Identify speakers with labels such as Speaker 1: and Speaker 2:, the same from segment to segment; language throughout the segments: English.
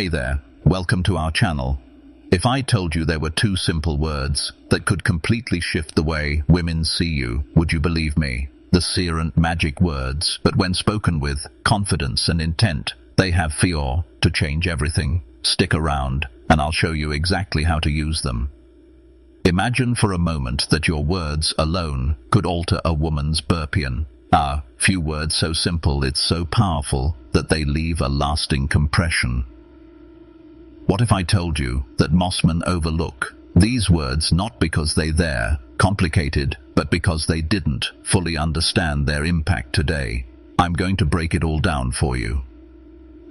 Speaker 1: Hey there, welcome to our channel. If I told you there were two simple words that could completely shift the way women see you, would you believe me? The serent magic words, but when spoken with confidence and intent, they have allure to change everything. Stick around, and I'll show you exactly how to use them. Imagine for a moment that your words alone could alter a woman's burpian. Few words so simple, it's so powerful that they leave a lasting impression. What if I told you that Mossmen overlook these words not because they're complicated, but because they didn't fully understand their impact today? I'm going to break it all down for you.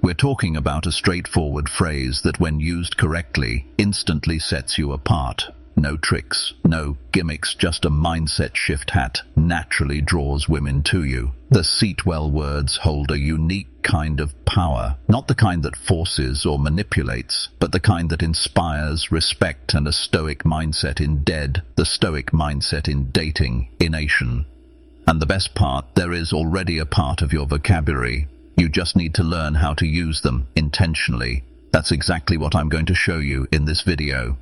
Speaker 1: We're talking about a straightforward phrase that, when used correctly, instantly sets you apart. No tricks, no gimmicks, just a mindset shift that naturally draws women to you. The seatwell words hold a unique kind of power, not the kind that forces or manipulates, but the kind that inspires respect and a stoic mindset the stoic mindset in dating, in action. And the best part, there is already a part of your vocabulary. You just need to learn how to use them intentionally. That's exactly what I'm going to show you in this video.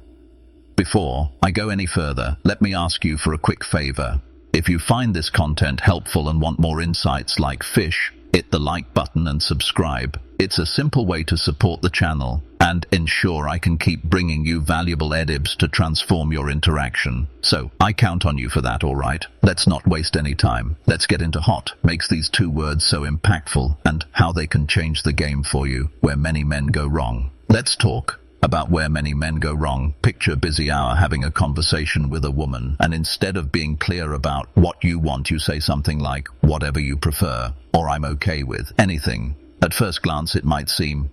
Speaker 1: Before I go any further, let me ask you for a quick favor. If you find this content helpful and want more insights like fish, hit the like button and subscribe. It's a simple way to support the channel and ensure I can keep bringing you valuable edibs to transform your interaction. So I count on you for that, all right? Let's not waste any time. Let's get into what makes these two words so impactful and how they can change the game for you where many men go wrong. Let's talk about where many men go wrong. Picture busy hour having a conversation with a woman, and instead of being clear about what you want, you say something like, whatever you prefer, or I'm okay with anything. At first glance it might seem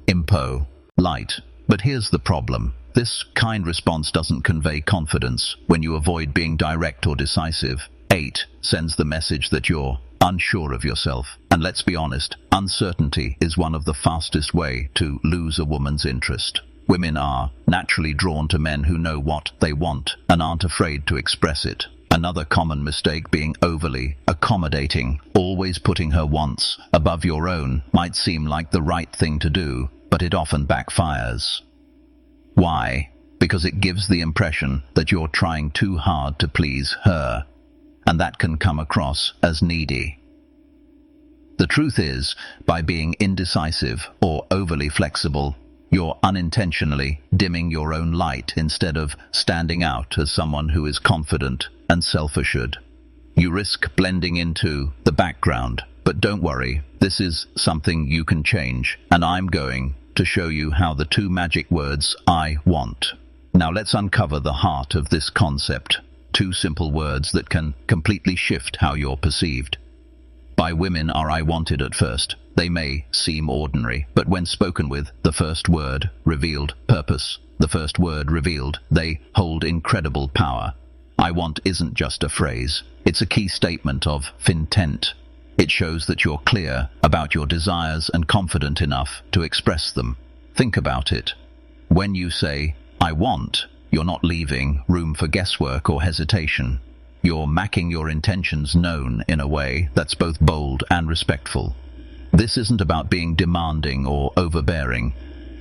Speaker 1: light, but here's the problem. This kind response doesn't convey confidence. When you avoid being direct or decisive, it sends the message that you're unsure of yourself. And let's be honest, uncertainty is one of the fastest way to lose a woman's interest. Women are naturally drawn to men who know what they want and aren't afraid to express it. Another common mistake being overly accommodating. Always putting her wants above your own might seem like the right thing to do, but it often backfires. Why? Because it gives the impression that you're trying too hard to please her, and that can come across as needy. The truth is, by being indecisive or overly flexible, you're unintentionally dimming your own light instead of standing out as someone who is confident and self-assured. You risk blending into the background, but don't worry, this is something you can change, and I'm going to show you how the two magic words I want. Now let's uncover the heart of this concept. Two simple words that can completely shift how you're perceived by women are I wanted at first. They may seem ordinary, but when spoken with the first word revealed purpose, the first word revealed, they hold incredible power. I want isn't just a phrase, it's a key statement of intent. It shows that you're clear about your desires and confident enough to express them. Think about it. When you say, I want, you're not leaving room for guesswork or hesitation. You're making your intentions known in a way that's both bold and respectful. This isn't about being demanding or overbearing.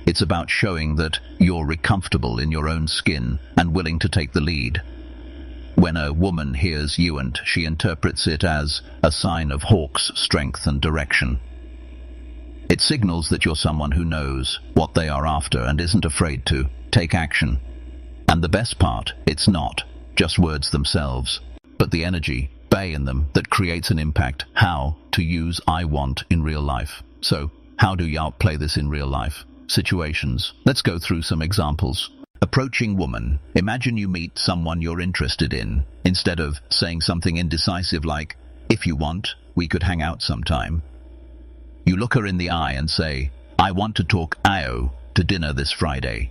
Speaker 1: It's about showing that you're comfortable in your own skin and willing to take the lead. When a woman hears you and she interprets it as a sign of hawk's strength and direction. It signals that you're someone who knows what they are after and isn't afraid to take action. And the best part, it's not just words themselves, but the energy in them that creates an impact. How to use I want in real life. So, how do you outplay this in real life situations? Let's go through some examples. Approaching woman. Imagine you meet someone you're interested in. Instead of saying something indecisive like, if you want, we could hang out sometime, you look her in the eye and say, I want to talk to dinner this Friday.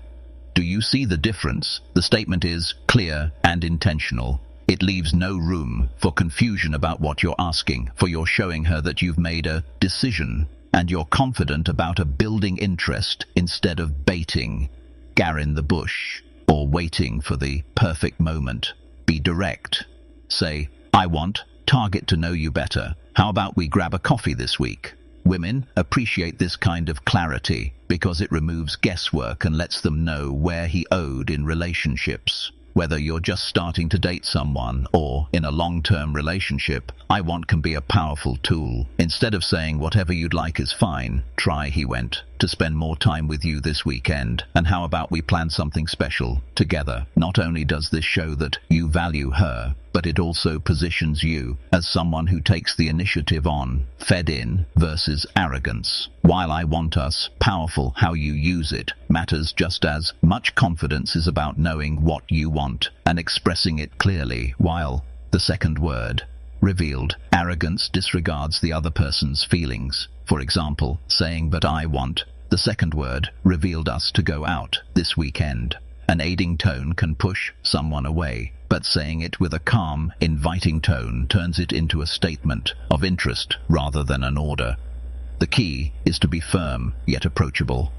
Speaker 1: Do you see the difference? The statement is clear and intentional. It leaves no room for confusion about what you're asking, for you're showing her that you've made a decision and you're confident about a building interest instead of baiting, in the bush, or waiting for the perfect moment. Be direct. Say, I want, target to know you better. How about we grab a coffee this week? Women appreciate this kind of clarity because it removes guesswork and lets them know where he owed in relationships. Whether you're just starting to date someone or in a long-term relationship, I want can be a powerful tool. Instead of saying whatever you'd like is fine, try, he went, to spend more time with you this weekend. And how about we plan something special together? Not only does this show that you value her, but it also positions you as someone who takes the initiative on fed in versus arrogance. While I want us, powerful how you use it matters just as much. Confidence is about knowing what you want and expressing it clearly, while the second word, revealed, arrogance disregards the other person's feelings. For example, saying but I want, the second word, revealed us to go out this weekend. An aiding tone can push someone away, but saying it with a calm, inviting tone turns it into a statement of interest rather than an order. The key is to be firm yet approachable.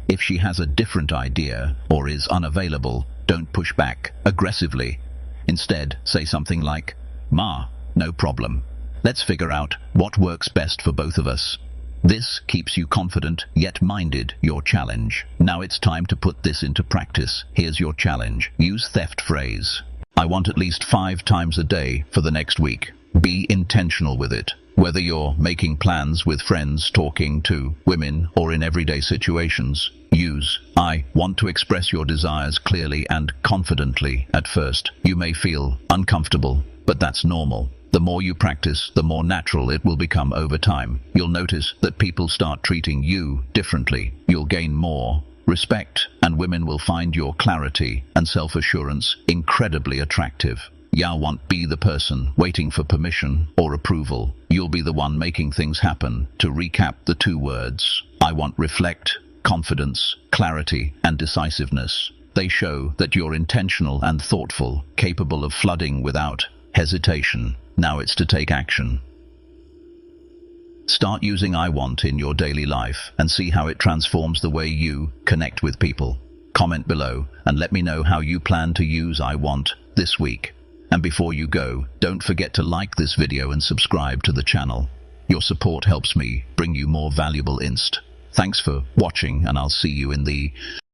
Speaker 1: If she has a different idea or is unavailable, don't push back aggressively. Instead, say something like, "Ma, no problem. Let's figure out what works best for both of us." This keeps you confident yet minded your challenge. Now it's time to put this into practice. Here's your challenge. Use theft phrase. I want at least 5 times a day for the next week. Be intentional with it. Whether you're making plans with friends, talking to women, or in everyday situations, use I want to express your desires clearly and confidently. At first, you may feel uncomfortable, but that's normal. The more you practice, the more natural it will become over time. You'll notice that people start treating you differently. You'll gain more respect, and women will find your clarity and self-assurance incredibly attractive. Ya won't be the person waiting for permission or approval. You'll be the one making things happen. To recap the 2 words, I want reflect, confidence, clarity, and decisiveness. They show that you're intentional and thoughtful, capable of flooding without hesitation. Now it's to take action. Start using I want in your daily life and see how it transforms the way you connect with people. Comment below and let me know how you plan to use I want this week. And before you go, don't forget to like this video and subscribe to the channel. Your support helps me bring you more valuable inst. Thanks for watching, and I'll see you in the